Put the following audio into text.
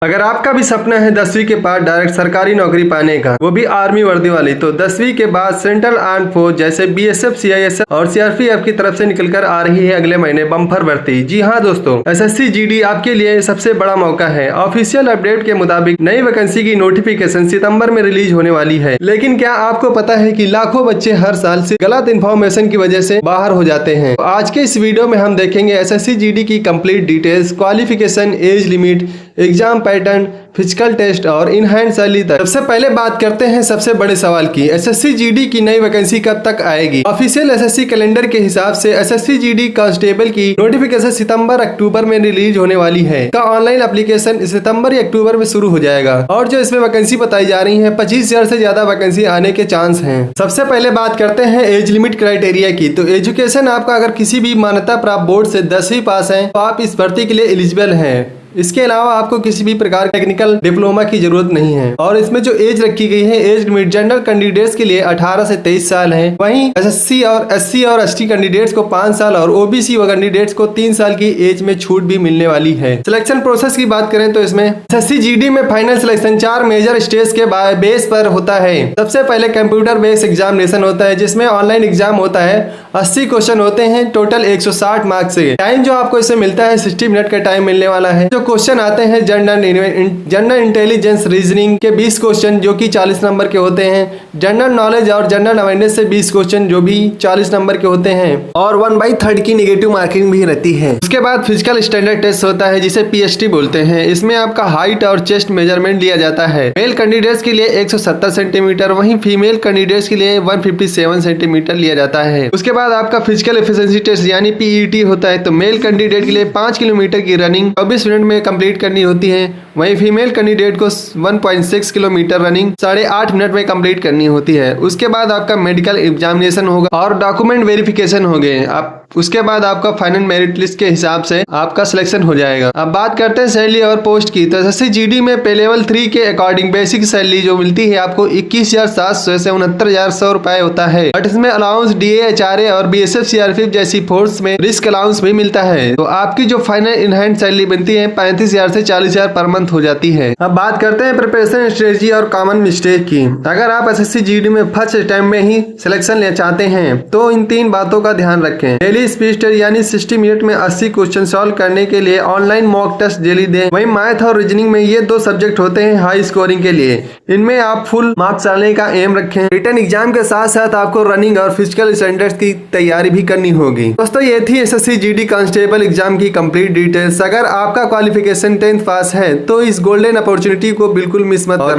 अगर आपका भी सपना है 10वीं के बाद डायरेक्ट सरकारी नौकरी पाने का, वो भी आर्मी वर्दी वाली, तो 10वीं के बाद सेंट्रल आर्म फोर्स जैसे बीएसएफ, सीआईएसएफ और सीआरपीएफ की तरफ से निकलकर आ रही है अगले महीने बम्पर भर्ती। जी हाँ दोस्तों, एसएससी जीडी आपके लिए सबसे बड़ा मौका है। ऑफिशियल अपडेट के मुताबिक नई वैकेंसी की नोटिफिकेशन सितंबर में रिलीज होने वाली है। लेकिन क्या आपको पता है कि लाखों बच्चे हर साल से गलत इन्फॉर्मेशन की वजह से बाहर हो जाते हैं। तो आज के इस वीडियो में हम देखेंगे एसएससी जीडी की complete details, qualification, age limit, exam pattern, physical test और इन हैंड सैलरी तक। सबसे पहले बात करते हैं सबसे बड़े सवाल की, एसएससी जीडी की नई वैकेंसी कब तक आएगी। ऑफिशियल एसएससी कैलेंडर के हिसाब से एसएससी जीडी कांस्टेबल की नोटिफिकेशन सितंबर अक्टूबर में रिलीज होने वाली है। का ऑनलाइन एप्लीकेशन सितंबर या अक्टूबर में शुरू हो जाएगा और जो इसमें वैकेंसी बताई जा रही है 25,000 से ज्यादा वैकेंसी आने के चांस है। सबसे पहले बात करते हैं एज लिमिट क्राइटेरिया की। तो एजुकेशन आपका अगर किसी भी मान्यता प्राप्त बोर्ड से 10वीं पास है तो आप इस भर्ती के लिए एलिजिबल है। इसके अलावा आपको किसी भी प्रकार टेक्निकल डिप्लोमा की जरूरत नहीं है। और इसमें जो एज रखी गई है, एज लिमिट जनरल कैंडिडेट्स के लिए 18 से 23 साल है। वहीं एसएससी और एससी और एसटी कैंडिडेट्स को 5 साल और ओबीसी व कैंडिडेट्स को 3 साल की एज में छूट भी मिलने वाली है। सिलेक्शन प्रोसेस की बात करें तो इसमें एसएससी जीडी में फाइनल सिलेक्शन 4 मेजर स्टेज के बेस पर होता है। सबसे पहले कंप्यूटर बेस्ड एग्जामिनेशन होता है, जिसमें ऑनलाइन एग्जाम होता है। 80 क्वेश्चन होते हैं, टोटल 160 मार्क्स से। टाइम जो आपको इससे मिलता है 60 मिनट का टाइम मिलने वाला है। क्वेश्चन आते हैं जनरल इंटेलिजेंस रीजनिंग के 20 क्वेश्चन जो कि 40 नंबर के होते हैं। जनरल नॉलेज और जनरल अवेयरनेस से 20 क्वेश्चन जो भी 40 नंबर के होते हैं और 1/3 की नेगेटिव मार्किंग भी रहती है। उसके बाद फिजिकल स्टैंडर्ड टेस्ट होता है जिसे पीएसटी बोलते हैं। इसमें आपका हाइट और चेस्ट मेजरमेंट लिया जाता है। मेल कैंडिडेट्स के लिए 170 सेंटीमीटर, वहीं फीमेल कैंडिडेट्स के लिए 157 सेंटीमीटर लिया जाता है। उसके बाद आपका फिजिकल एफिशिएंसी टेस्ट यानी पीईटी होता है। तो मेल कैंडिडेट के लिए 5 किलोमीटर की रनिंग 24 मिनट में कंप्लीट करनी होती है। वहीं फीमेल कैंडिडेट को 1.6 किलोमीटर रनिंग 8.5 मिनट में कंप्लीट करनी होती है। उसके बाद आपका मेडिकल एग्जामिनेशन होगा और डॉक्यूमेंट वेरिफिकेशन होंगे। आप उसके बाद आपका फाइनल मेरिट लिस्ट के हिसाब से आपका सिलेक्शन हो जाएगा। अब बात करते हैं सैलरी और पोस्ट की। तो एसएससी जीडी में पे लेवल 3 के अकॉर्डिंग बेसिक सैलरी जो मिलती है आपको 21,700 से 69,100 रुपए होता है। बट इसमें अलाउंस डीए, एचआरए और बीएसएफ, सीआरपीएफ जैसी फोर्स में रिस्क अलाउंस भी मिलता है। तो आपकी जो फाइनल इन हैंड सैलरी बनती है 35,000 से 40,000 पर मंथ हो जाती है। अब बात करते हैं प्रिपरेशन स्ट्रेटजी और कॉमन मिस्टेक की। अगर आप एसएससी जीडी में फर्स्ट अटेम्प्ट में ही सिलेक्शन ले चाहते हैं तो इन 3 बातों का ध्यान रखें। डेली स्पीड टेस्ट यानी 60 मिनट में 80 क्वेश्चन सॉल्व करने के लिए ऑनलाइन मॉक टेस्ट डेली दें। वहीं मैथ और रीजनिंग में ये 2 सब्जेक्ट होते हैं हाई स्कोरिंग के लिए। इनमें आप फुल मार्क्स लाने का एम रखें। रिटन एग्जाम के साथ साथ आपको रनिंग और फिजिकल स्टैंडर्ड्स की तैयारी भी करनी होगी। दोस्तों ये थी एसएससी जीडी कांस्टेबल एग्जाम की कंप्लीट डिटेल्स। अगर आपका क्वालिफिकेशन 10th पास है तो इस गोल्डन अपॉर्चुनिटी को बिल्कुल मिस मत करना।